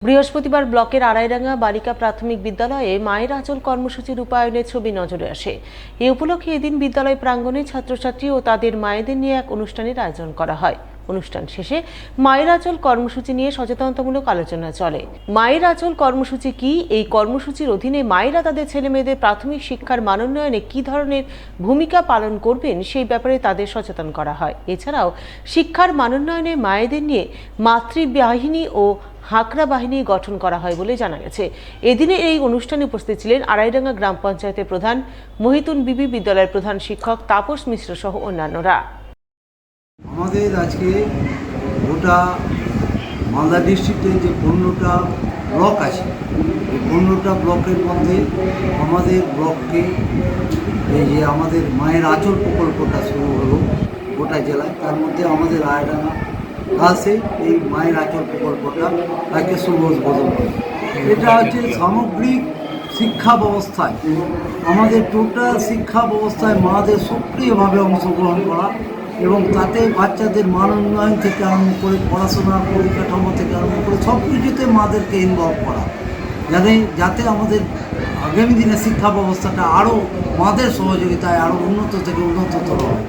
বৃহস্পতিবার ব্লকের আড়াইডাঙ্গা বালিকা প্রাথমিক বিদ্যালয়ে মায়ের আঁচল কর্মসূচি রূপায়ণের ছবি নজরে আসে। এই উপলক্ষে এদিন বিদ্যালয় প্রাঙ্গণে ছাত্রছাত্রী ও তাদের মায়েদের নিয়ে এক অনুষ্ঠানের আয়োজন করা হয়। অনুষ্ঠান শেষে মায়ের আঁচল কর্মসূচি নিয়ে সচেতনতামূলক আলোচনা চলে। মায়ের আঁচল কর্মসূচি কি, এই কর্মসূচির অধীনে মায়েরা তাদের ছেলে মেয়েদের প্রাথমিক শিক্ষার মানোন্নয়নে কি ধরনের ভূমিকা পালন করবেন সেই ব্যাপারে তাদের সচেতন করা হয়। এছাড়াও শিক্ষার মানোন্নয়নে মায়েদের নিয়ে মাতৃবাহিনী ও হাকরা বাহিনী গঠন করা হয় বলে জানা গেছে। এদিনে এই অনুষ্ঠানে উপস্থিত ছিলেন আড়াইডাঙ্গা গ্রাম পঞ্চায়েতের প্রধান মহিতুন বিবি, বিদ্যালয়ের প্রধান শিক্ষক তাপস মিশ্র সহ অন্যান্যরা। আমাদের আজকে গোটা মালদা ডিস্ট্রিক্টে যে 15টা ব্লক আছে, এই 15টা ব্লকের মধ্যে আমাদের ব্লককে এই যে আমাদের মায়ের আঁচল প্রকল্পটা শুরু হলো গোটা জেলায়, তার মধ্যে আমাদের আড়াইডাঙ্গা কাছে এই মায়ের আঁচল প্রকল্পটা তাকে শুভ উদ্বোধন করে। এটা হচ্ছে সামগ্রিক শিক্ষা ব্যবস্থায়, আমাদের টোটাল শিক্ষা ব্যবস্থায় মাদের সক্রিয়ভাবে অংশগ্রহণ করা এবং তাতে বাচ্চাদের মান উন্নয়ন থেকে আরম্ভ করে পড়াশোনার পরিকাঠামো থেকে আরম্ভ করে সব কিছুতে মাদেরকে ইনভলভ করা, যাতে আমাদের আগামী দিনে শিক্ষা ব্যবস্থাটা আরও মাদের সহযোগিতায় আরও উন্নত থেকে উন্নততর হয়।